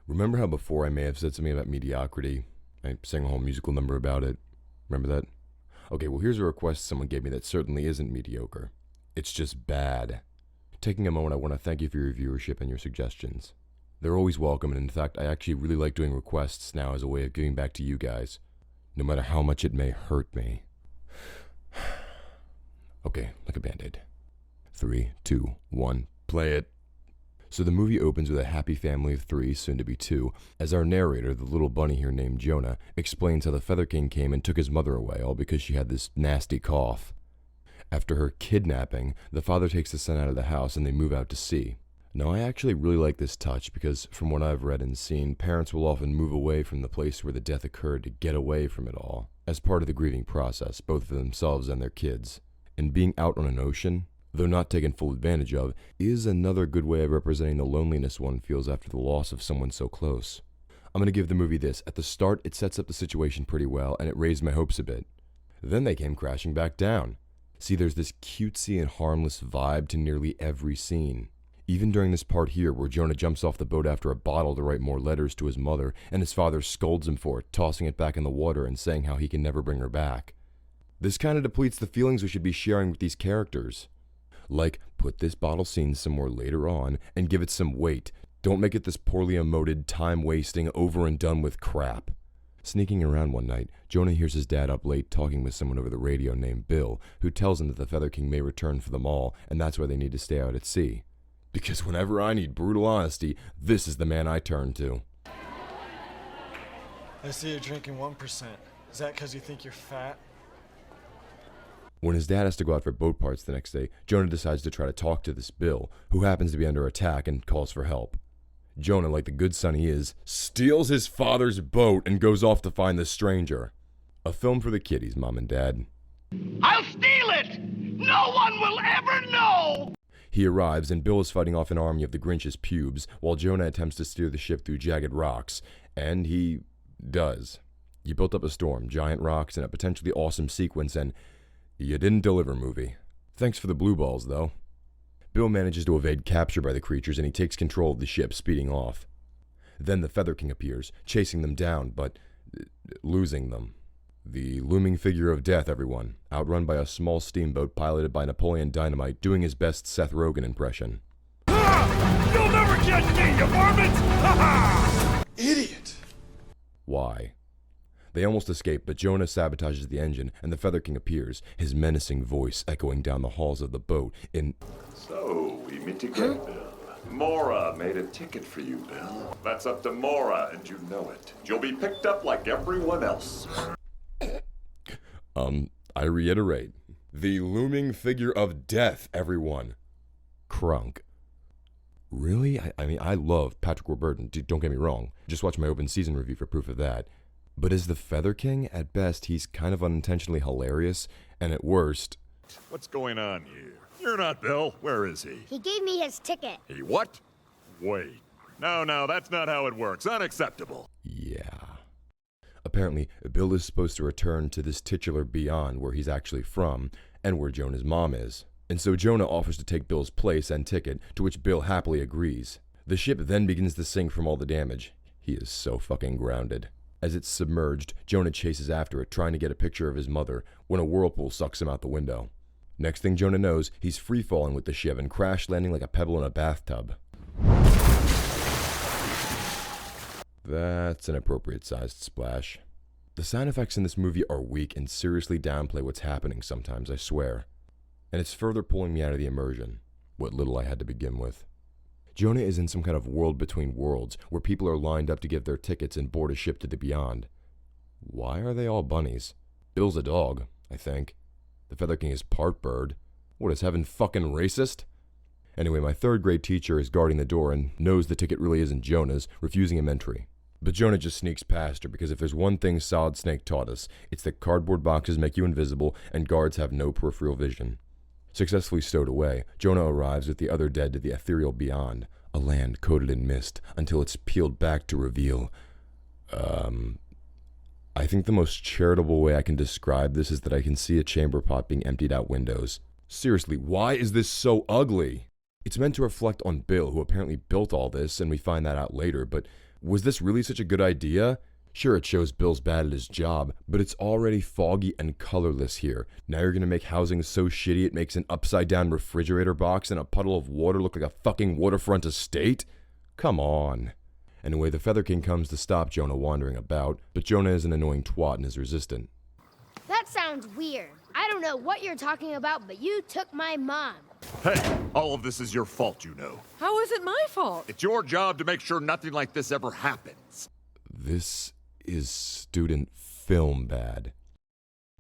Remember how before I may have said something about mediocrity? I sang a whole musical number about it. Remember that? Okay, well here's a request someone gave me that certainly isn't mediocre. It's just bad. Taking a moment, I want to thank you for your viewership and your suggestions. They're always welcome, and in fact, I actually really like doing requests now as a way of giving back to you guys, no matter how much it may hurt me. Okay, like a band-aid. 3, 2, 1, play it. So the movie opens with a happy family of 3, soon to be 2, as our narrator, the little bunny here named Jonah, explains how the Feather King came and took his mother away, all because she had this nasty cough. After her kidnapping, the father takes the son out of the house and they move out to sea. Now, I actually really like this touch because, from what I've read and seen, parents will often move away from the place where the death occurred to get away from it all, as part of the grieving process, both for themselves and their kids. And being out on an ocean, though not taken full advantage of, is another good way of representing the loneliness one feels after the loss of someone so close. I'm going to give the movie this. At the start, it sets up the situation pretty well, and it raised my hopes a bit. Then they came crashing back down. See, there's this cutesy and harmless vibe to nearly every scene. Even during this part here, where Jonah jumps off the boat after a bottle to write more letters to his mother, and his father scolds him for it, tossing it back in the water and saying how he can never bring her back. This kind of depletes the feelings we should be sharing with these characters. Like, put this bottle scene somewhere later on and give it some weight. Don't make it this poorly emoted, time-wasting, over and done with crap. Sneaking around one night, Jonah hears his dad up late talking with someone over the radio named Bill, who tells him that the Feather King may return for them all, and that's why they need to stay out at sea. Because whenever I need brutal honesty, this is the man I turn to. I see you're drinking 1%. Is that because you think you're fat? When his dad has to go out for boat parts the next day, Jonah decides to try to talk to this Bill, who happens to be under attack and calls for help. Jonah, like the good son he is, steals his father's boat and goes off to find the stranger. A film for the kiddies, Mom and Dad. I'll steal it! No one will ever know! He arrives, and Bill is fighting off an army of the Grinch's pubes, while Jonah attempts to steer the ship through jagged rocks. And he does. You built up a storm, giant rocks, and a potentially awesome sequence, and you didn't deliver, movie. Thanks for the blue balls, though. Bill manages to evade capture by the creatures, and he takes control of the ship, speeding off. Then the Feather King appears, chasing them down, but losing them. The looming figure of death, everyone, outrun by a small steamboat piloted by Napoleon Dynamite, doing his best Seth Rogen impression. Ha! You'll never catch me, you varmint! Ha ha! Idiot! Why? They almost escape, but Jonah sabotages the engine, and the Feather King appears, his menacing voice echoing down the halls of the boat in... So, we meet again, Bill. Mora made a ticket for you, Bill. That's up to Mora, and you know it. You'll be picked up like everyone else. I reiterate, the looming figure of death, everyone. Crunk. Really? I mean, I love Patrick Warburton, don't get me wrong. Just watch my open season review for proof of that. But as the Feather King, at best, he's kind of unintentionally hilarious, and at worst... What's going on here? You're not Bill. Where is he? He gave me his ticket. He what? Wait. No, that's not how it works. Unacceptable. Yeah. Apparently, Bill is supposed to return to this titular beyond where he's actually from, and where Jonah's mom is. And so Jonah offers to take Bill's place and ticket, to which Bill happily agrees. The ship then begins to sink from all the damage. He is so fucking grounded. As it's submerged, Jonah chases after it, trying to get a picture of his mother, when a whirlpool sucks him out the window. Next thing Jonah knows, he's free-falling with the ship and crash-landing like a pebble in a bathtub. That's an appropriate-sized splash. The sound effects in this movie are weak and seriously downplay what's happening sometimes, I swear. And it's further pulling me out of the immersion, what little I had to begin with. Jonah is in some kind of world between worlds, where people are lined up to get their tickets and board a ship to the beyond. Why are they all bunnies? Bill's a dog, I think. The Feather King is part bird. What, is heaven fucking racist? Anyway, my third grade teacher is guarding the door and knows the ticket really isn't Jonah's, refusing him entry. But Jonah just sneaks past her, because if there's one thing Solid Snake taught us, it's that cardboard boxes make you invisible and guards have no peripheral vision. Successfully stowed away, Jonah arrives with the other dead to the ethereal beyond, a land coated in mist, until it's peeled back to reveal... I think the most charitable way I can describe this is that I can see a chamber pot being emptied out windows. Seriously, why is this so ugly? It's meant to reflect on Bill, who apparently built all this, and we find that out later, but Was this really such a good idea? Sure, it shows Bill's bad at his job, but it's already foggy and colorless here. Now you're gonna make housing so shitty it makes an upside-down refrigerator box and a puddle of water look like a fucking waterfront estate? Come on. Anyway, the Feather King comes to stop Jonah wandering about, but Jonah is an annoying twat and is resistant. That sounds weird. I don't know what you're talking about, but you took my mom. Hey, all of this is your fault, you know. How is it my fault? It's your job to make sure nothing like this ever happens. This is student film bad.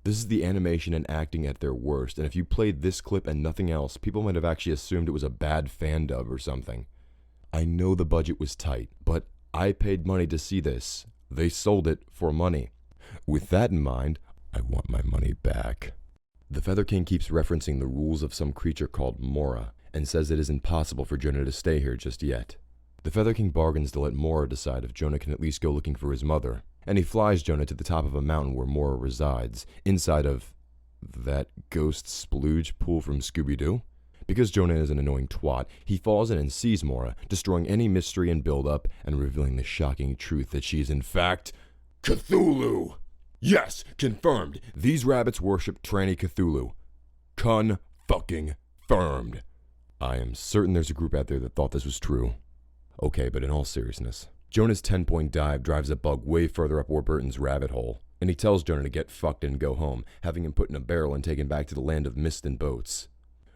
This is the animation and acting at their worst, and if you played this clip and nothing else, people might have actually assumed it was a bad fan dub or something. I know the budget was tight, but I paid money to see this. They sold it for money. With that in mind, I want my money back. The Feather King keeps referencing the rules of some creature called Mora, and says it is impossible for Jonah to stay here just yet. The Feather King bargains to let Mora decide if Jonah can at least go looking for his mother, and he flies Jonah to the top of a mountain where Mora resides, inside of that ghost splooge pool from Scooby-Doo. Because Jonah is an annoying twat, he falls in and sees Mora, destroying any mystery and build-up, and revealing the shocking truth that she is in fact Cthulhu! Yes, confirmed. These rabbits worship tranny Cthulhu. Con-fucking-firmed. I am certain there's a group out there that thought this was true. Okay, but in all seriousness, Jonah's 10-point dive drives a bug way further up Warburton's rabbit hole, and he tells Jonah to get fucked and go home, having him put in a barrel and taken back to the land of mist and boats.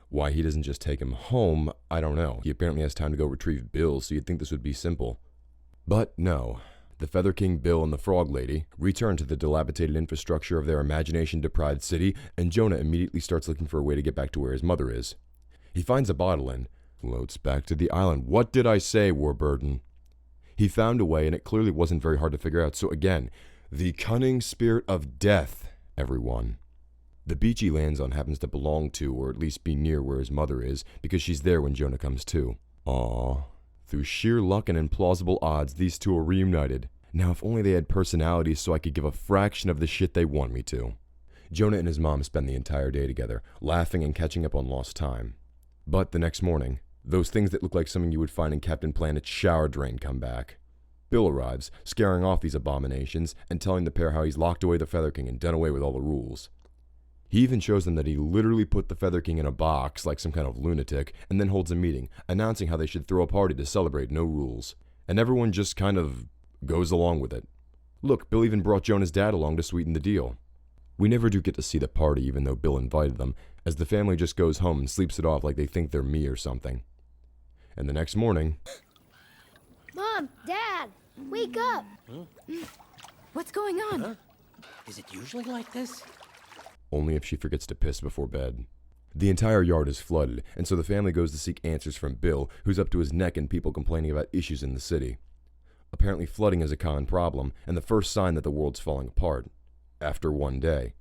Why he doesn't just take him home, I don't know. He apparently has time to go retrieve Bill, so you'd think this would be simple. But no. The Feather King, Bill, and the Frog Lady return to the dilapidated infrastructure of their imagination-deprived city, and Jonah immediately starts looking for a way to get back to where his mother is. He finds a bottle and floats back to the island. What did I say, Warburton? He found a way, and it clearly wasn't very hard to figure out. So again, the cunning spirit of death, everyone. The beach he lands on happens to belong to, or at least be near where his mother is, because she's there when Jonah comes to. Aww. Through sheer luck and implausible odds, these two are reunited. Now, if only they had personalities so I could give a fraction of the shit they want me to. Jonah and his mom spend the entire day together, laughing and catching up on lost time. But the next morning, those things that look like something you would find in Captain Planet's shower drain come back. Bill arrives, scaring off these abominations, and telling the pair how he's locked away the Feather King and done away with all the rules. He even shows them that he literally put the Feather King in a box like some kind of lunatic, and then holds a meeting, announcing how they should throw a party to celebrate no rules. And everyone just kind of goes along with it. Look, Bill even brought Jonah's dad along to sweeten the deal. We never do get to see the party even though Bill invited them, as the family just goes home and sleeps it off like they think they're me or something. And the next morning... Mom, Dad, wake up! What's going on? Huh? Is it usually like this? Only if she forgets to piss before bed. The entire yard is flooded, and so the family goes to seek answers from Bill, who's up to his neck in people complaining about issues in the city. Apparently flooding is a common problem, and the first sign that the world's falling apart. After one day.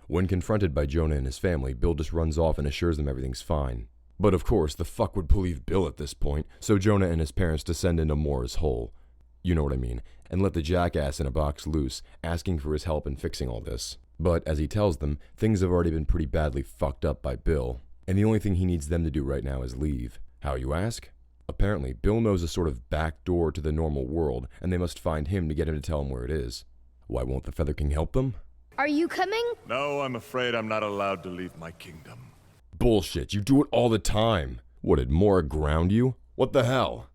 When confronted by Jonah and his family, Bill just runs off and assures them everything's fine. But of course, the fuck would believe Bill at this point, so Jonah and his parents descend into Mora's hole. You know what I mean, and let the jackass in a box loose, asking for his help in fixing all this. But, as he tells them, things have already been pretty badly fucked up by Bill, and the only thing he needs them to do right now is leave. How, you ask? Apparently, Bill knows a sort of back door to the normal world, and they must find him to get him to tell them where it is. Why won't the Feather King help them? Are you coming? No, I'm afraid I'm not allowed to leave my kingdom. Bullshit, you do it all the time. What, did Mora ground you? What the hell?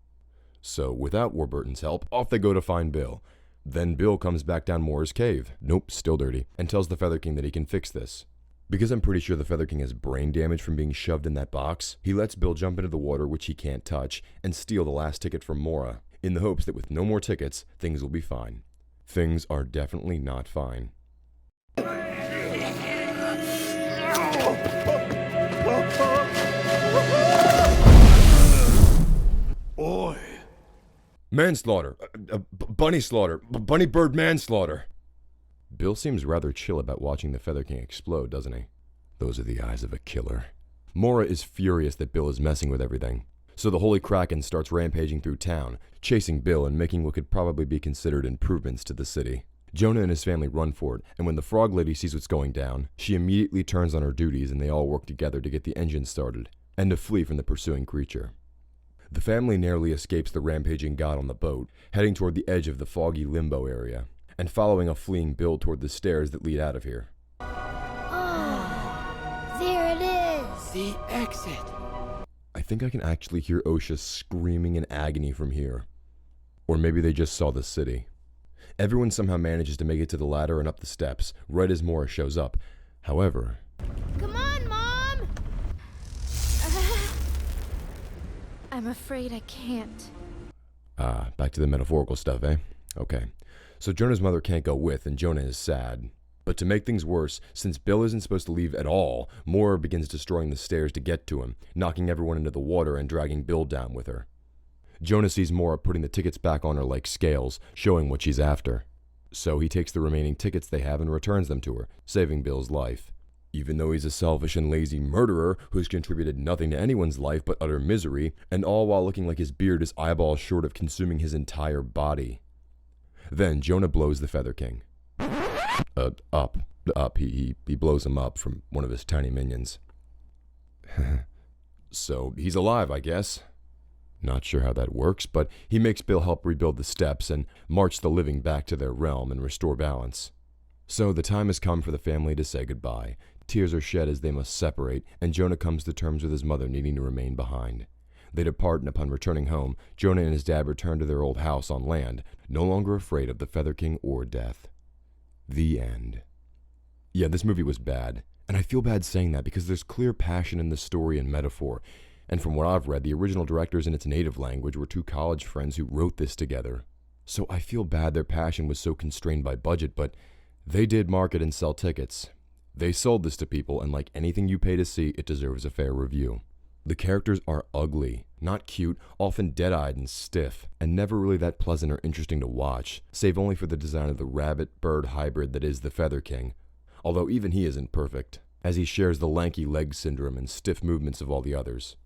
So, without Warburton's help, off they go to find Bill. Then Bill comes back down Mora's cave, nope, still dirty, and tells the Feather King that he can fix this. Because I'm pretty sure the Feather King has brain damage from being shoved in that box, he lets Bill jump into the water, which he can't touch, and steal the last ticket from Mora, in the hopes that with no more tickets, things will be fine. Things are definitely not fine. Oi. Manslaughter. Bunny slaughter. Bunny bird manslaughter. Bill seems rather chill about watching the Feather King explode, doesn't he? Those are the eyes of a killer. Mora is furious that Bill is messing with everything. So the Holy Kraken starts rampaging through town, chasing Bill and making what could probably be considered improvements to the city. Jonah and his family run for it, and when the Frog Lady sees what's going down, she immediately turns on her duties and they all work together to get the engine started, and to flee from the pursuing creature. The family narrowly escapes the rampaging god on the boat, heading toward the edge of the foggy limbo area, and following a fleeing Bill toward the stairs that lead out of here. Oh, there it is. The exit. I think I can actually hear OSHA screaming in agony from here. Or maybe they just saw the city. Everyone somehow manages to make it to the ladder and up the steps, right as Mora shows up. However... Come on, Mom! I'm afraid I can't. Back to the metaphorical stuff, eh? Okay. So Jonah's mother can't go with, and Jonah is sad. But to make things worse, since Bill isn't supposed to leave at all, Mora begins destroying the stairs to get to him, knocking everyone into the water and dragging Bill down with her. Jonah sees Mora putting the tickets back on her like scales, showing what she's after. So he takes the remaining tickets they have and returns them to her, saving Bill's life. Even though he's a selfish and lazy murderer who's contributed nothing to anyone's life but utter misery, and all while looking like his beard is eyeballs short of consuming his entire body. Then Jonah blows the Feather King. Up. He blows him up from one of his tiny minions. So he's alive, I guess. Not sure how that works, but he makes Bill help rebuild the steps and march the living back to their realm and restore balance. So the time has come for the family to say goodbye. Tears are shed as they must separate, and Jonah comes to terms with his mother needing to remain behind. They depart, and upon returning home, Jonah and his dad return to their old house on land, no longer afraid of the Feather King or death. The end. Yeah, this movie was bad, and I feel bad saying that because there's clear passion in the story and metaphor. And from what I've read, the original directors in its native language were two college friends who wrote this together. So I feel bad their passion was so constrained by budget, but they did market and sell tickets. They sold this to people, and like anything you pay to see, it deserves a fair review. The characters are ugly, not cute, often dead-eyed and stiff, and never really that pleasant or interesting to watch, save only for the design of the rabbit-bird hybrid that is the Feather King, although even he isn't perfect, as he shares the lanky leg syndrome and stiff movements of all the others.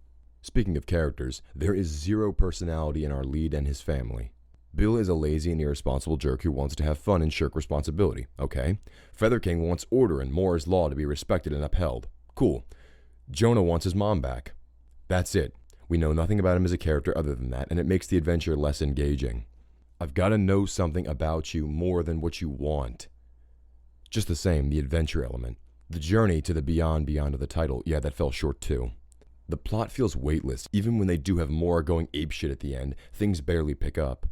Speaking of characters, there is zero personality in our lead and his family. Bill is a lazy and irresponsible jerk who wants to have fun and shirk responsibility, okay? Feather King wants order and Moore's law to be respected and upheld. Cool. Jonah wants his mom back. That's it. We know nothing about him as a character other than that, and it makes the adventure less engaging. I've got to know something about you more than what you want. Just the same, the adventure element. The journey to the beyond of the title, yeah, that fell short too. The plot feels weightless. Even when they do have Mora going apeshit at the end, things barely pick up.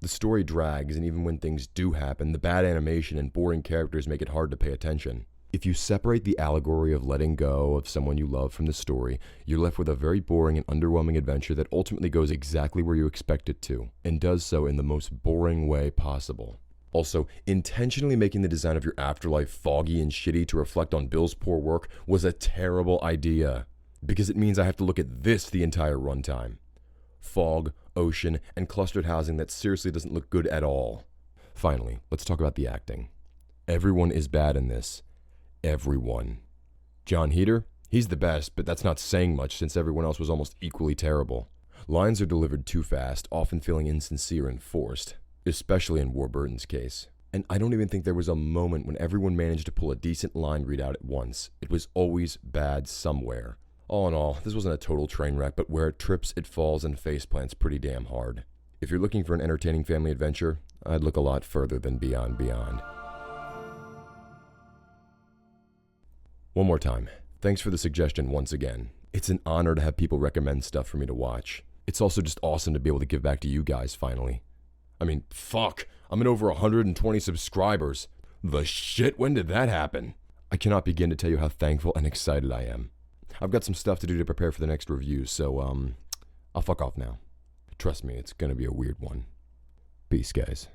The story drags, and even when things do happen, the bad animation and boring characters make it hard to pay attention. If you separate the allegory of letting go of someone you love from the story, you're left with a very boring and underwhelming adventure that ultimately goes exactly where you expect it to, and does so in the most boring way possible. Also, intentionally making the design of your afterlife foggy and shitty to reflect on Bill's poor work was a terrible idea, because it means I have to look at this the entire runtime. Fog, ocean, and clustered housing that seriously doesn't look good at all. Finally, let's talk about the acting. Everyone is bad in this. Everyone. John Heder? He's the best, but that's not saying much since everyone else was almost equally terrible. Lines are delivered too fast, often feeling insincere and forced, especially in Warburton's case. And I don't even think there was a moment when everyone managed to pull a decent line read out at once. It was always bad somewhere. All in all, this wasn't a total train wreck, but where it trips, it falls and faceplants pretty damn hard. If you're looking for an entertaining family adventure, I'd look a lot further than Beyond. One more time, thanks for the suggestion once again. It's an honor to have people recommend stuff for me to watch. It's also just awesome to be able to give back to you guys finally. I mean, fuck, I'm at over 120 subscribers. The shit, when did that happen? I cannot begin to tell you how thankful and excited I am. I've got some stuff to do to prepare for the next review, so, I'll fuck off now. Trust me, it's gonna be a weird one. Peace, guys.